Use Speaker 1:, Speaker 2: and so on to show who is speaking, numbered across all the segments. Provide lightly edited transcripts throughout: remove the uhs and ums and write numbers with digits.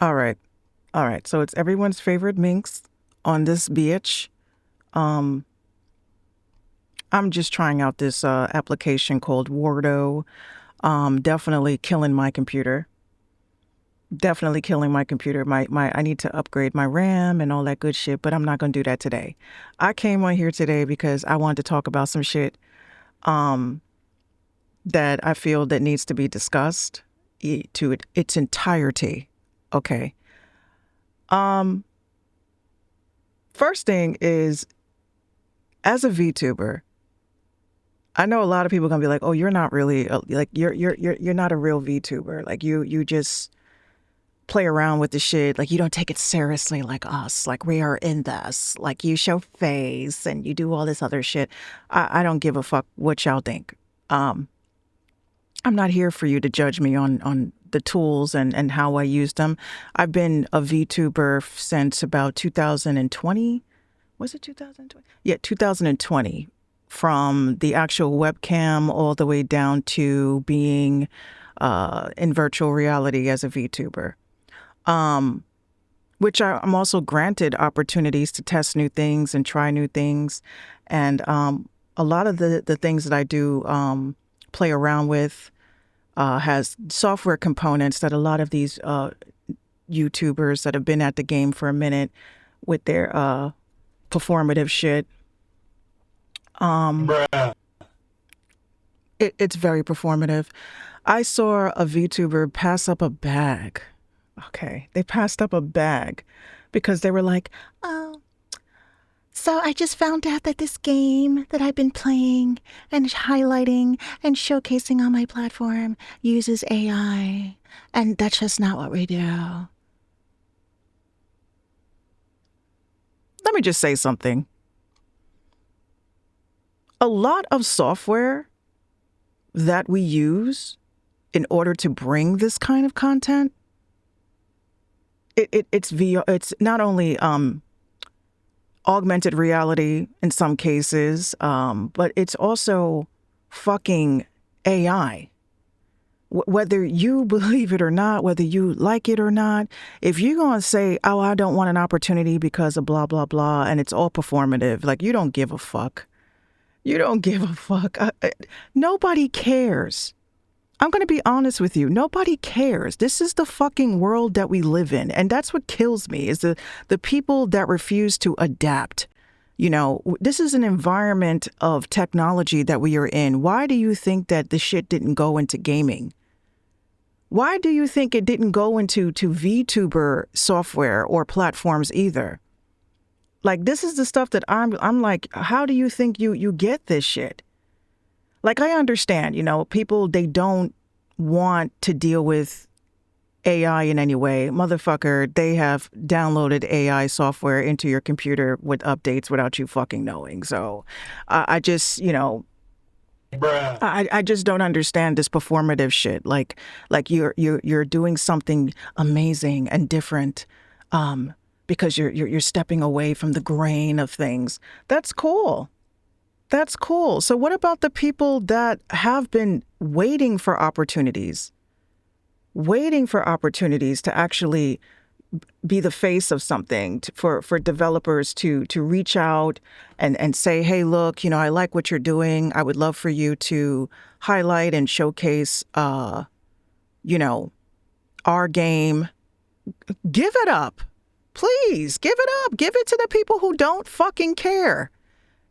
Speaker 1: All right. All right. So it's everyone's favorite Minx on this bitch. Um, I'm just trying out this application called Wardo. Definitely killing my computer. Definitely killing my computer. My I need to upgrade my RAM and all that good shit, but I'm not gonna do that today. I came on here today because I wanted to talk about some shit um that I feel that needs to be discussed its entirety. Okay. Um, First thing is, as a VTuber, I know a lot of people are gonna be like, "Oh, you're not really like you're not a real VTuber. Like you just play around with the shit. Like you don't take it seriously like us. Like we are in this. Like you show face and you do all this other shit. I don't give a fuck what y'all think. Um, I'm not here for you to judge me on the tools and how I use them. I've been a VTuber since about 2020. Was it 2020? Yeah, 2020. From the actual webcam all the way down to being in virtual reality as a VTuber. Um, which I'm also granted opportunities to test new things and try new things. And a lot of the things that I do play around with has software components that a lot of these YouTubers that have been at the game for a minute with their performative shit.
Speaker 2: Bruh.
Speaker 1: It's very performative. I saw a VTuber pass up a bag. Okay, they passed up a bag because they were like, "Oh, so I just found out that this game that I've been playing and highlighting and showcasing on my platform uses AI, and that's just not what we do." Let me just say something. A lot of software that we use in order to bring this kind of content, it's VR. It's not only augmented reality in some cases, but it's also fucking AI. Whether you believe it or not, whether you like it or not, if you're going to say, "Oh, I don't want an opportunity because of blah, blah, blah," and it's all performative, like you don't give a fuck. You don't give a fuck. Nobody cares. I'm going to be honest with you. Nobody cares. This is the fucking world that we live in. And that's what kills me is the people that refuse to adapt. You know, this is an environment of technology that we are in. Why do you think that the shit didn't go into gaming? Why do you think it didn't go into VTuber software or platforms either? Like, this is the stuff that I'm like, how do you think you get this shit? Like, I understand, you know, people, they don't want to deal with AI in any way. Motherfucker, they have downloaded AI software into your computer with updates without you fucking knowing. So I just, you know,
Speaker 2: Bruh.
Speaker 1: I just don't understand this performative shit. Like you're doing something amazing and different because you're stepping away from the grain of things. That's cool. That's cool. So what about the people that have been waiting for opportunities to actually be the face of something, for developers to reach out and say, "Hey, look, you know, I like what you're doing. I would love for you to highlight and showcase, you know, our game." Give it up. Please, give it up. Give it to the people who don't fucking care.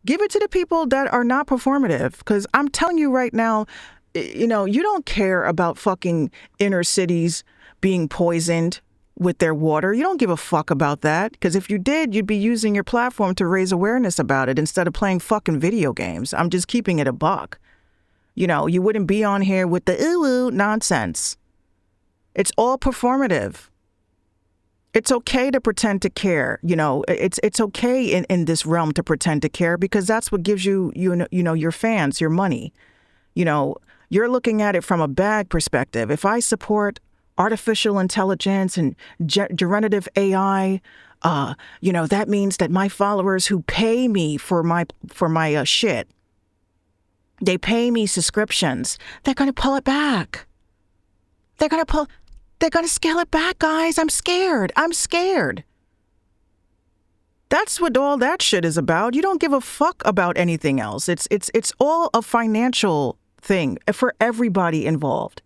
Speaker 1: Give it to the people that are not performative. Because I'm telling you right now, you know, you don't care about fucking inner cities being poisoned with their water. You don't give a fuck about that. Because if you did, you'd be using your platform to raise awareness about it instead of playing fucking video games. I'm just keeping it a buck. You know, you wouldn't be on here with the ooh nonsense. It's all performative. It's okay to pretend to care. You know, it's okay in this realm to pretend to care because that's what gives you know, your fans, your money. You know, you're looking at it from a bag perspective. If I support artificial intelligence and generative AI, you know, that means that my followers who pay me for my shit, they pay me subscriptions, they're going to pull it back. They're they're going to scale it back, guys. I'm scared. I'm scared. That's what all that shit is about. You don't give a fuck about anything else. It's all a financial thing for everybody involved.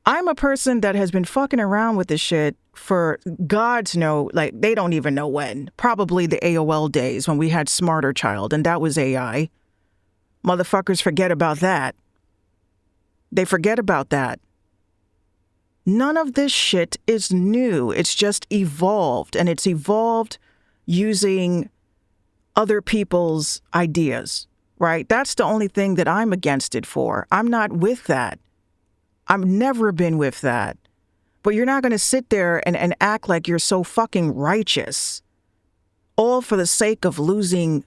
Speaker 1: I'm a person that has been fucking around with this shit for God's know, like, they don't even know when. Probably the AOL days when we had Smarter Child, and that was AI. Motherfuckers forget about that. They forget about that. None of this shit is new. It's just evolved, and it's evolved using other people's ideas, right? That's the only thing that I'm against it for. I'm not with that. I've never been with that. But you're not going to sit there and act like you're so fucking righteous, all for the sake of losing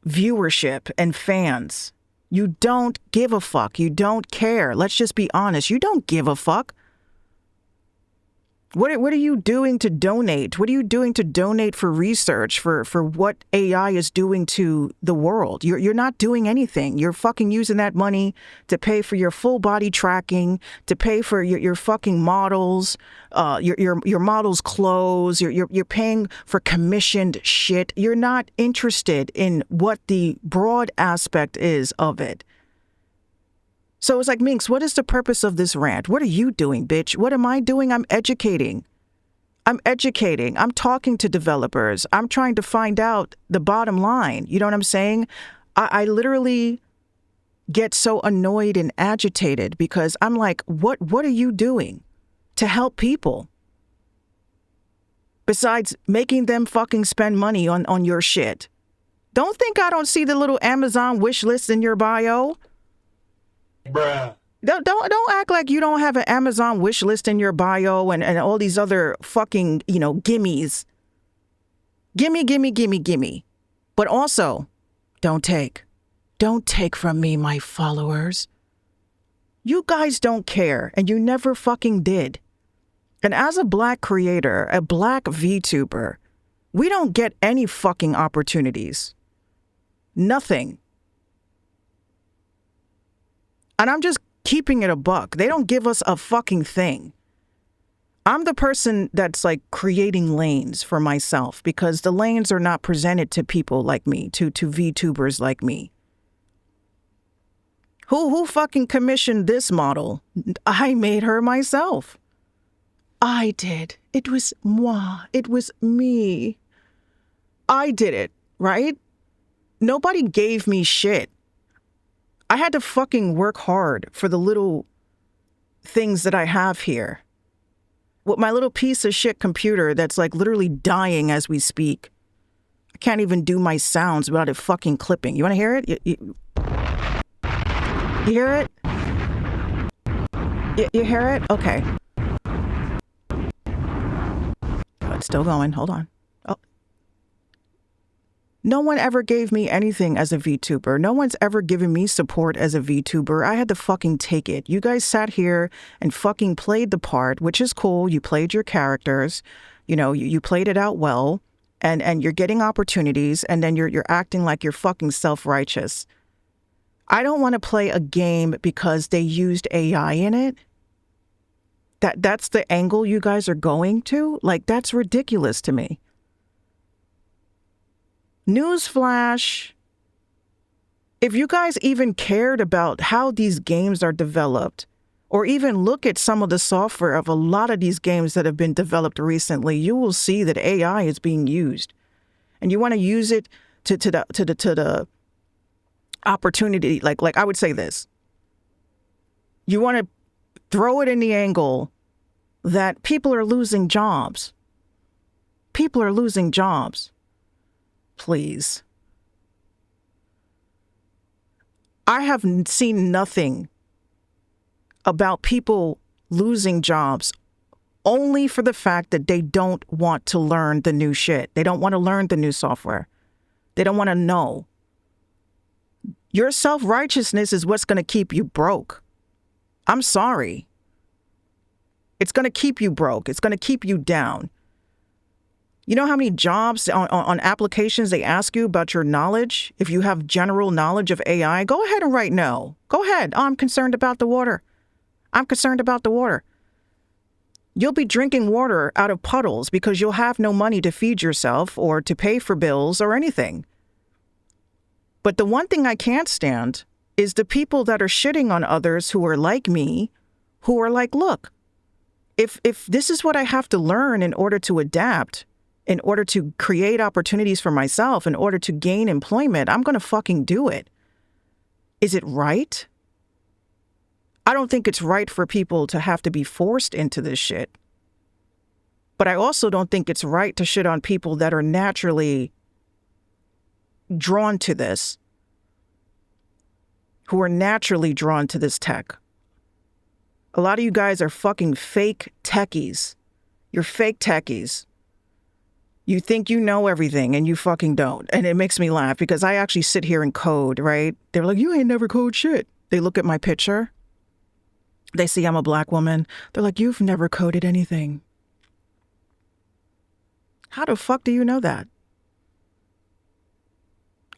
Speaker 1: viewership and fans. You don't give a fuck. You don't care. Let's just be honest. You don't give a fuck. What are you doing to donate? What are you doing to donate for research, for what AI is doing to the world? You're not doing anything. You're fucking using that money to pay for your full body tracking, to pay for your fucking models, your models' clothes. You're paying for commissioned shit. You're not interested in what the broad aspect is of it. So it's like, Minx, what is the purpose of this rant? What are you doing, bitch? What am I doing? I'm educating. I'm talking to developers. I'm trying to find out the bottom line. You know what I'm saying? I literally get so annoyed and agitated because I'm like, what are you doing to help people? Besides making them fucking spend money on your shit. Don't think I don't see the little Amazon wish list in your bio.
Speaker 2: Bruh.
Speaker 1: Don't act like you don't have an Amazon wish list in your bio and all these other fucking, gimmies. Gimme. But also, don't take. Don't take from me, my followers. You guys don't care, and you never fucking did. And as a black creator, a black VTuber, we don't get any fucking opportunities. Nothing. And I'm just keeping it a buck. They don't give us a fucking thing. I'm the person that's like creating lanes for myself because the lanes are not presented to people like me, to VTubers like me. Who fucking commissioned this model? I made her myself. I did. It was moi. It was me. I did it, right? Nobody gave me shit. I had to fucking work hard for the little things that I have here. With my little piece of shit computer that's like literally dying as we speak. I can't even do my sounds without it fucking clipping. You want to hear it? You hear it? You hear it? Okay. Oh, it's still going. Hold on. No one ever gave me anything as a VTuber. No one's ever given me support as a VTuber. I had to fucking take it. You guys sat here and fucking played the part, which is cool. You played your characters. You played it out well. And you're getting opportunities. And then you're acting like you're fucking self-righteous. I don't want to play a game because they used AI in it. That's the angle you guys are going to? Like, that's ridiculous to me. Newsflash, if you guys even cared about how these games are developed, or even look at some of the software of a lot of these games that have been developed recently, you will see that AI is being used. And you want to use it to the opportunity, like I would say this. You want to throw it in the angle that people are losing jobs. People are losing jobs. Please. I have seen nothing about people losing jobs only for the fact that they don't want to learn the new shit. They don't want to learn the new software. They don't want to know. Your self-righteousness is what's going to keep you broke. I'm sorry. It's going to keep you broke. It's going to keep you down. You know how many jobs on applications they ask you about your knowledge? If you have general knowledge of AI, go ahead and write no. Go ahead. Oh, I'm concerned about the water. I'm concerned about the water. You'll be drinking water out of puddles because you'll have no money to feed yourself or to pay for bills or anything. But the one thing I can't stand is the people that are shitting on others who are like me, who are like, look, if this is what I have to learn in order to adapt, in order to create opportunities for myself, in order to gain employment, I'm going to fucking do it. Is it right? I don't think it's right for people to have to be forced into this shit. But I also don't think it's right to shit on people that are naturally drawn to this, who are naturally drawn to this tech. A lot of you guys are fucking fake techies. You're fake techies. You think you know everything and you fucking don't. And it makes me laugh because I actually sit here and code, right? They're like, you ain't never code shit. They look at my picture. They see I'm a black woman. They're like, you've never coded anything. How the fuck do you know that?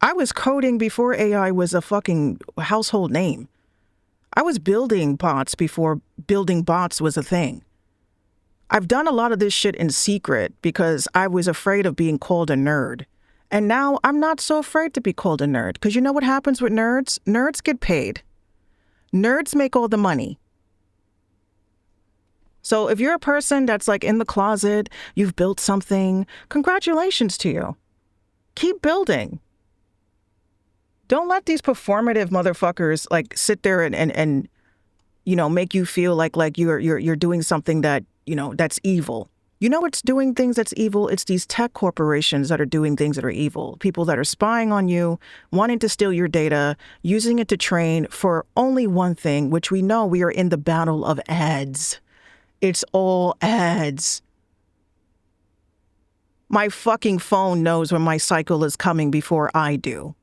Speaker 1: I was coding before AI was a fucking household name. I was building bots before building bots was a thing. I've done a lot of this shit in secret because I was afraid of being called a nerd. And now I'm not so afraid to be called a nerd because you know what happens with nerds? Nerds get paid. Nerds make all the money. So if you're a person that's like in the closet, you've built something, congratulations to you. Keep building. Don't let these performative motherfuckers like sit there and you know, make you feel like you're doing something that, you know, that's evil. You know what's doing things that's evil? It's these tech corporations that are doing things that are evil. People that are spying on you, wanting to steal your data, using it to train for only one thing, which we know we are in the battle of ads. It's all ads. My fucking phone knows when my cycle is coming before I do.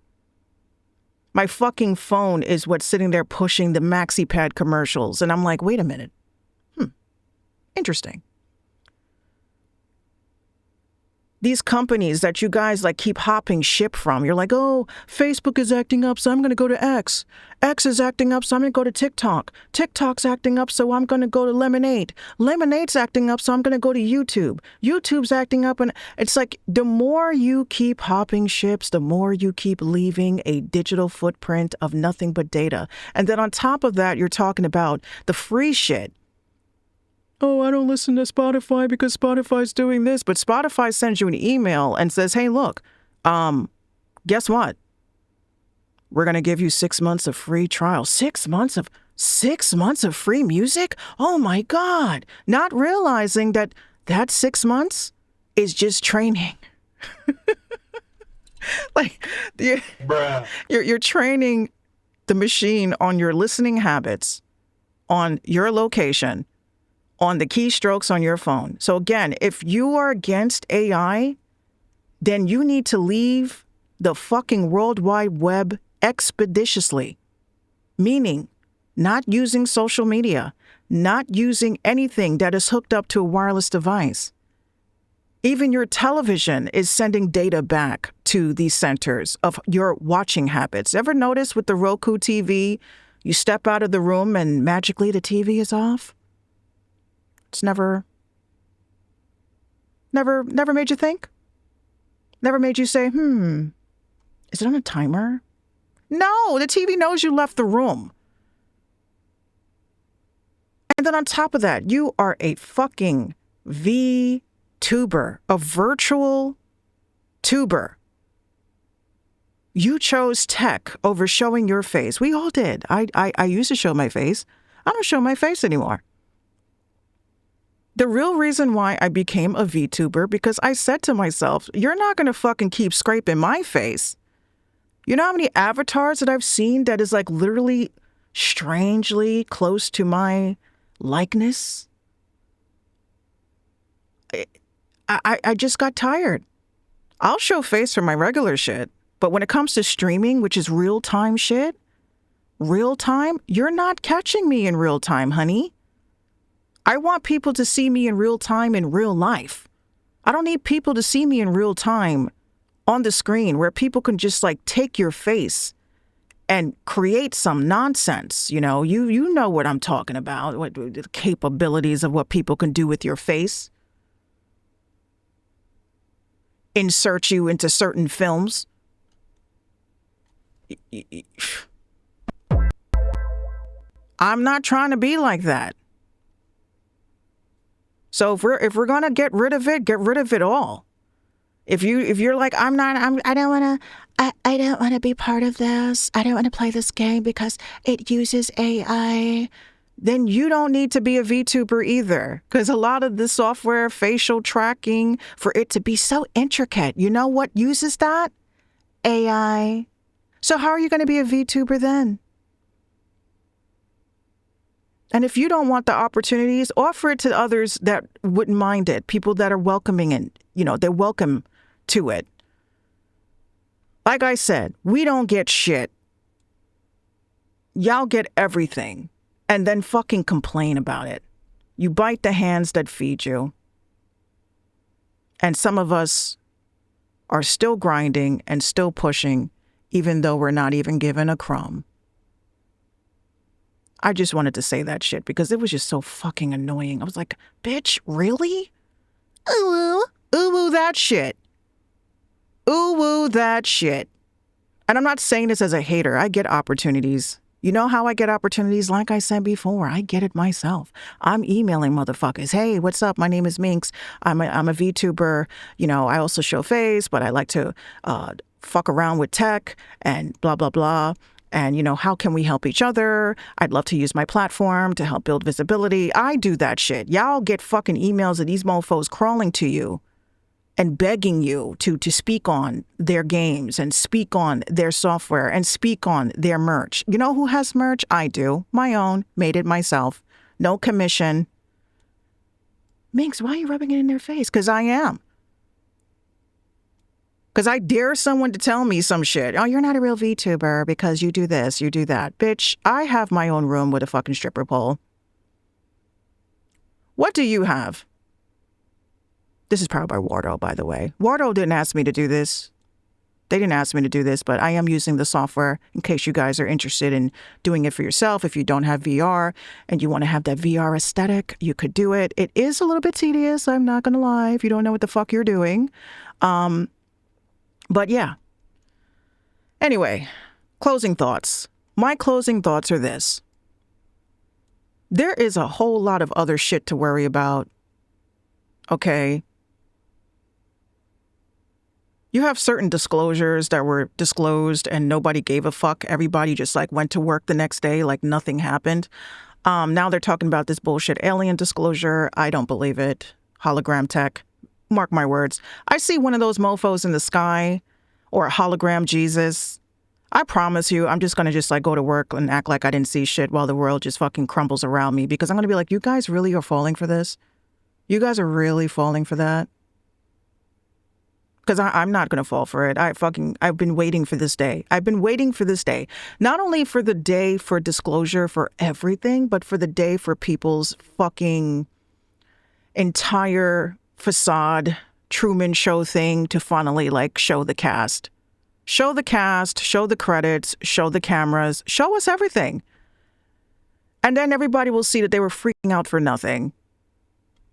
Speaker 1: My fucking phone is what's sitting there pushing the MaxiPad commercials. And I'm like, wait a minute. Interesting. These companies that you guys like keep hopping ship from, you're like, oh, Facebook is acting up, so I'm going to go to X. X is acting up, so I'm going to go to TikTok. TikTok's acting up, so I'm going to go to Lemonade. Lemonade's acting up, so I'm going to go to YouTube. YouTube's acting up, and it's like the more you keep hopping ships, the more you keep leaving a digital footprint of nothing but data. And then on top of that, you're talking about the free shit. Oh, I don't listen to Spotify because Spotify's doing this. But Spotify sends you an email and says, hey, look, guess what? We're going to give you 6 months of free trial. 6 months of free music? Oh, my God. Not realizing that 6 months is just training. Like, you're training the machine on your listening habits, on your location, on the keystrokes on your phone. So again, if you are against AI, then you need to leave the fucking World Wide Web expeditiously. Meaning, not using social media, not using anything that is hooked up to a wireless device. Even your television is sending data back to these centers of your watching habits. Ever notice with the Roku TV, you step out of the room and magically the TV is off? It's never made you think? Never made you say, is it on a timer? No, the TV knows you left the room. And then on top of that, you are a fucking Vtuber, a virtual tuber. You chose tech over showing your face. We all did. I used to show my face. I don't show my face anymore. The real reason why I became a VTuber, because I said to myself, you're not going to fucking keep scraping my face. You know how many avatars that I've seen that is like literally strangely close to my likeness? I just got tired. I'll show face for my regular shit, but when it comes to streaming, which is real-time shit, real-time, you're not catching me in real time, honey. I want people to see me in real time in real life. I don't need people to see me in real time on the screen where people can just like take your face and create some nonsense. You know, you know what I'm talking about, what the capabilities of what people can do with your face. Insert you into certain films. I'm not trying to be like that. So if we're gonna get rid of it all. If you're like, I don't wanna be part of this. I don't wanna play this game because it uses AI. Then you don't need to be a VTuber either. Because a lot of the software, facial tracking, for it to be so intricate, you know what uses that? AI. So how are you going to be a VTuber then? And if you don't want the opportunities, offer it to others that wouldn't mind it. People that are welcoming and, you know, they're welcome to it. Like I said, we don't get shit. Y'all get everything. And then fucking complain about it. You bite the hands that feed you. And some of us are still grinding and still pushing, even though we're not even given a crumb. I just wanted to say that shit because it was just so fucking annoying. I was like, bitch, really? Ooh, ooh, that shit. Ooh, that shit. And I'm not saying this as a hater. I get opportunities. You know how I get opportunities? Like I said before, I get it myself. I'm emailing motherfuckers. Hey, what's up? My name is Minx. I'm a VTuber. You know, I also show face, but I like to fuck around with tech and blah, blah, blah. And, you know, how can we help each other? I'd love to use my platform to help build visibility. I do that shit. Y'all get fucking emails of these mofos crawling to you and begging you to speak on their games and speak on their software and speak on their merch. You know who has merch? I do. My own. Made it myself. No commission. Minx, why are you rubbing it in their face? Because I am. Because I dare someone to tell me some shit. Oh, you're not a real VTuber because you do this, you do that. Bitch, I have my own room with a fucking stripper pole. What do you have? This is powered by Wardo, by the way. Wardo didn't ask me to do this. They didn't ask me to do this, but I am using the software in case you guys are interested in doing it for yourself. If you don't have VR and you want to have that VR aesthetic, you could do it. It is a little bit tedious, I'm not going to lie, if you don't know what the fuck you're doing. But yeah. Anyway, closing thoughts. My closing thoughts are this. There is a whole lot of other shit to worry about. Okay? You have certain disclosures that were disclosed and nobody gave a fuck. Everybody just like went to work the next day like nothing happened. Now they're talking about this bullshit alien disclosure. I don't believe it. Hologram tech. Mark my words. I see one of those mofos in the sky or a hologram Jesus. I promise you, I'm just going to just like go to work and act like I didn't see shit while the world just fucking crumbles around me because I'm going to be like, you guys really are falling for this? You guys are really falling for that? Because I'm not going to fall for it. I've been waiting for this day. I've been waiting for this day. Not only for the day for disclosure for everything, but for the day for people's fucking entire facade Truman Show thing to finally like show the cast. Show the cast, show the credits, show the cameras, show us everything. And then everybody will see that they were freaking out for nothing.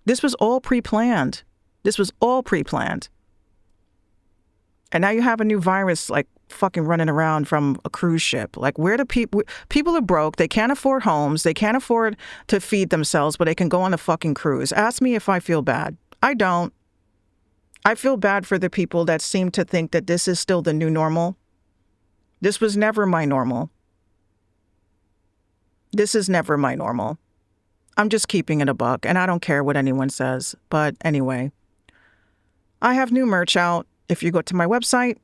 Speaker 1: This was all pre-planned. This was all pre-planned. And now you have a new virus like fucking running around from a cruise ship. Like where do people are broke. They can't afford homes. They can't afford to feed themselves, but they can go on a fucking cruise. Ask me if I feel bad. I don't. I feel bad for the people that seem to think that this is still the new normal. This was never my normal. This is never my normal. I'm just keeping it a buck, and I don't care what anyone says. But anyway, I have new merch out. If you go to my website,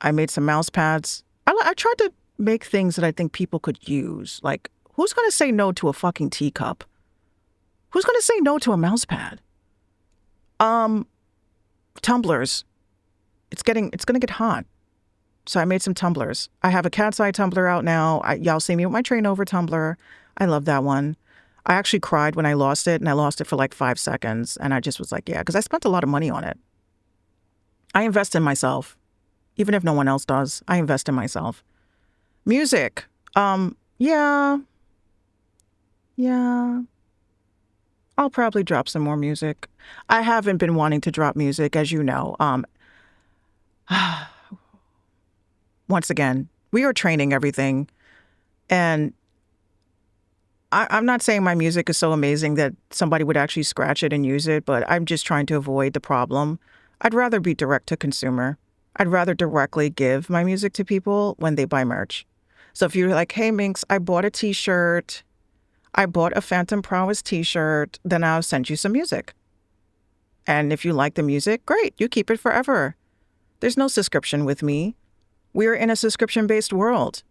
Speaker 1: I made some mouse pads. I tried to make things that I think people could use. Like, who's going to say no to a fucking teacup? Who's going to say no to a mouse pad? Tumblers. It's going to get hot. So I made some tumblers. I have a cat's eye tumbler out now. Y'all see me with my Train Over tumbler. I love that one. I actually cried when I lost it, and I lost it for like 5 seconds. And I just was like, yeah, because I spent a lot of money on it. I invest in myself. Even if no one else does, I invest in myself. Music. Yeah. Yeah. I'll probably drop some more music. I haven't been wanting to drop music, as you know. Once again, we are training everything. And I'm not saying my music is so amazing that somebody would actually scratch it and use it, but I'm just trying to avoid the problem. I'd rather be direct to consumer. I'd rather directly give my music to people when they buy merch. So if you're like, hey, Minx, I bought a t-shirt, I bought a Phantom Prowess t-shirt, then I'll send you some music. And if you like the music, great, you keep it forever. There's no subscription with me. We're in a subscription-based world.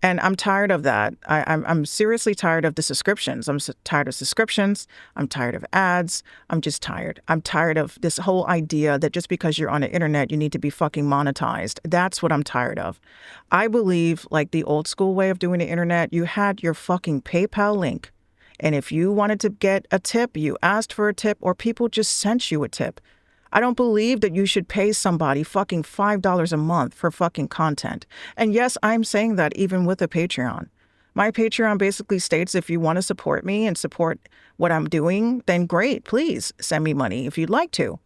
Speaker 1: And I'm tired of that. I'm seriously tired of the subscriptions. Tired of subscriptions. I'm tired of ads. I'm just tired. I'm tired of this whole idea that just because you're on the internet, you need to be fucking monetized. That's what I'm tired of. I believe, like the old school way of doing the internet, you had your fucking PayPal link. And if you wanted to get a tip, you asked for a tip, or people just sent you a tip. I don't believe that you should pay somebody fucking $5 a month for fucking content. And yes, I'm saying that even with a Patreon. My Patreon basically states if you want to support me and support what I'm doing, then great, please send me money if you'd like to.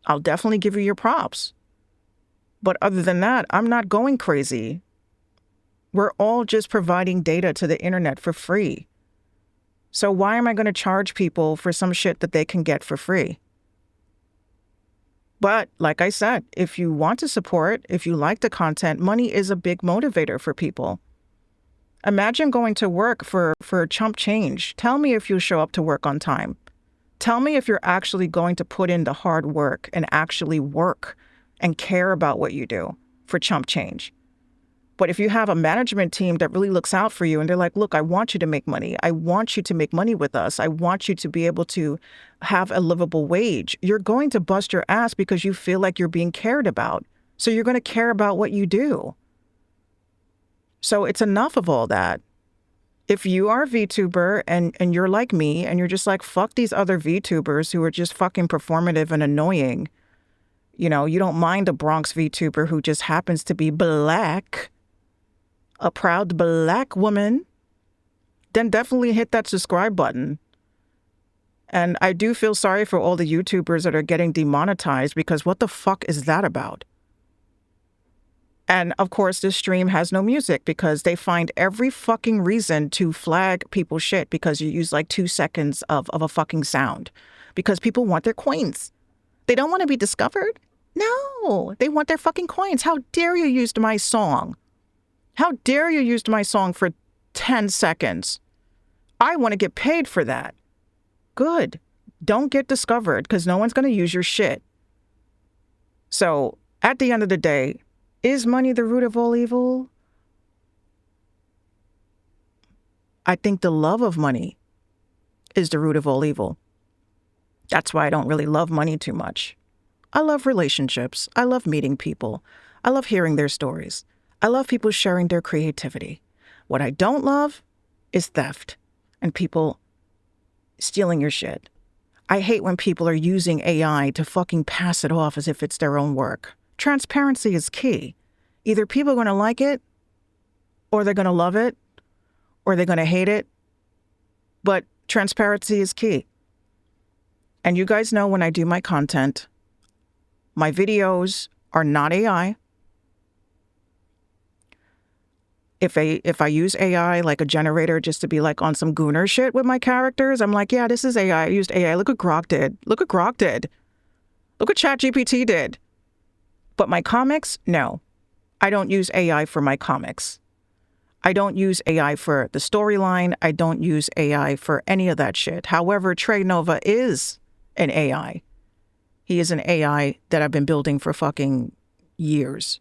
Speaker 1: I'll definitely give you your props. But other than that, I'm not going crazy. We're all just providing data to the internet for free. So why am I going to charge people for some shit that they can get for free? But like I said, if you want to support, if you like the content, money is a big motivator for people. Imagine going to work for chump change. Tell me if you'll show up to work on time. Tell me if you're actually going to put in the hard work and actually work and care about what you do for chump change. But if you have a management team that really looks out for you and they're like, look, I want you to make money. I want you to make money with us. I want you to be able to have a livable wage. You're going to bust your ass because you feel like you're being cared about. So you're going to care about what you do. So it's enough of all that. If you are a VTuber and you're like me and you're just like, fuck these other VTubers who are just fucking performative and annoying. You know, you don't mind a Bronx VTuber who just happens to be black, a proud black woman, then definitely hit that subscribe button. And I do feel sorry for all the YouTubers that are getting demonetized because what the fuck is that about? And of course, this stream has no music because they find every fucking reason to flag people's shit because you use like 2 seconds of a fucking sound because people want their coins. They don't want to be discovered. No, they want their fucking coins. How dare you use my song? How dare you use my song for 10 seconds? I want to get paid for that. Good. Don't get discovered because no one's going to use your shit. So at the end of the day, is money the root of all evil? I think the love of money is the root of all evil. That's why I don't really love money too much. I love relationships. I love meeting people. I love hearing their stories. I love people sharing their creativity. What I don't love is theft and people stealing your shit. I hate when people are using AI to fucking pass it off as if it's their own work. Transparency is key. Either people are going to like it, or they're going to love it, or they're going to hate it. But transparency is key. And you guys know when I do my content, my videos are not AI. If I use AI like a generator just to be like on some gooner shit with my characters, I'm like, yeah, this is AI. I used AI. Look what Grok did. Look what Grok did. Look what ChatGPT did. But my comics, no. I don't use AI for my comics. I don't use AI for the storyline. I don't use AI for any of that shit. However, Trey Nova is an AI. He is an AI that I've been building for fucking years.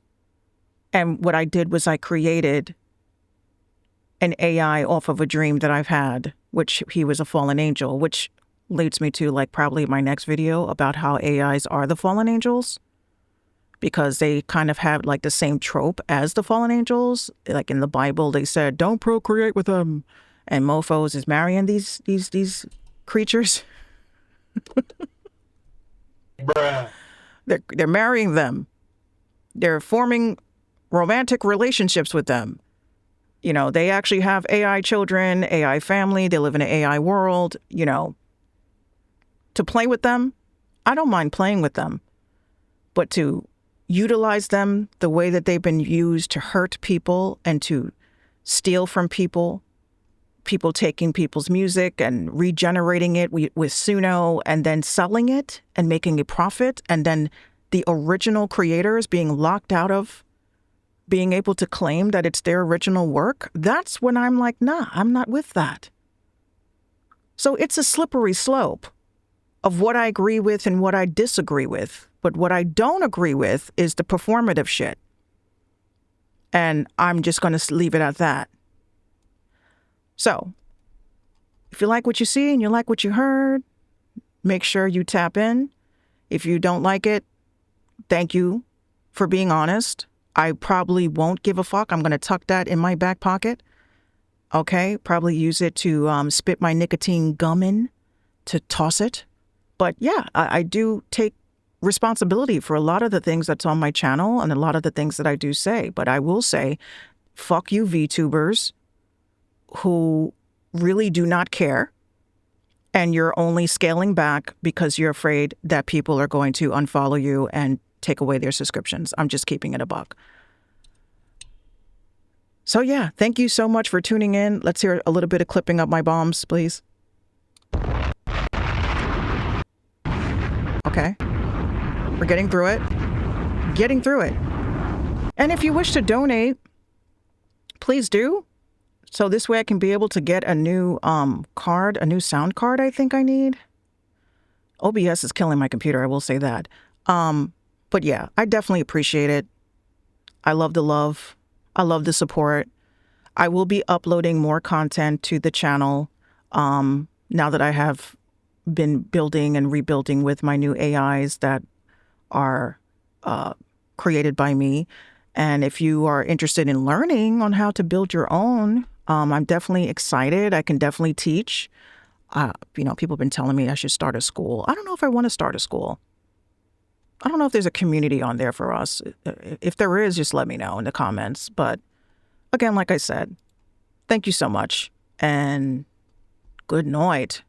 Speaker 1: And what I did was I created an AI off of a dream that I've had, which he was a fallen angel, which leads me to like probably my next video about how AIs are the fallen angels, because they kind of have like the same trope as the fallen angels. Like in the Bible, they said, don't procreate with them. And mofos is marrying these creatures.
Speaker 2: Bruh.
Speaker 1: They're marrying them. They're forming romantic relationships with them. You know, they actually have AI children, AI family, they live in an AI world, you know. To play with them, I don't mind playing with them. But to utilize them the way that they've been used to hurt people and to steal from people, people taking people's music and regenerating it with Suno and then selling it and making a profit, and then the original creators being locked out of being able to claim that it's their original work, that's when I'm like, nah, I'm not with that. So it's a slippery slope of what I agree with and what I disagree with. But what I don't agree with is the performative shit. And I'm just going to leave it at that. So if you like what you see and you like what you heard, make sure you tap in. If you don't like it, thank you for being honest. I probably won't give a fuck. I'm going to tuck that in my back pocket. Okay, probably use it to spit my nicotine gum in, to toss it. But yeah, I do take responsibility for a lot of the things that's on my channel and a lot of the things that I do say. But I will say, fuck you VTubers who really do not care. And you're only scaling back because you're afraid that people are going to unfollow you and take away their subscriptions. I'm just keeping it a buck. So yeah, thank you so much for tuning in. Let's hear a little bit of clipping up my bombs, please. Okay. We're getting through it. Getting through it. And if you wish to donate, please do. So this way I can be able to get a new card, a new sound card I think I need. OBS is killing my computer, I will say that. But yeah, I definitely appreciate it. I love the love. I love the support. I will be uploading more content to the channel now that I have been building and rebuilding with my new AIs that are created by me. And if you are interested in learning on how to build your own, I'm definitely excited. I can definitely teach. You know, people have been telling me I should start a school. I don't know if I want to start a school. I don't know if there's a community on there for us. If there is, just let me know in the comments. But again, like I said, thank you so much and good night.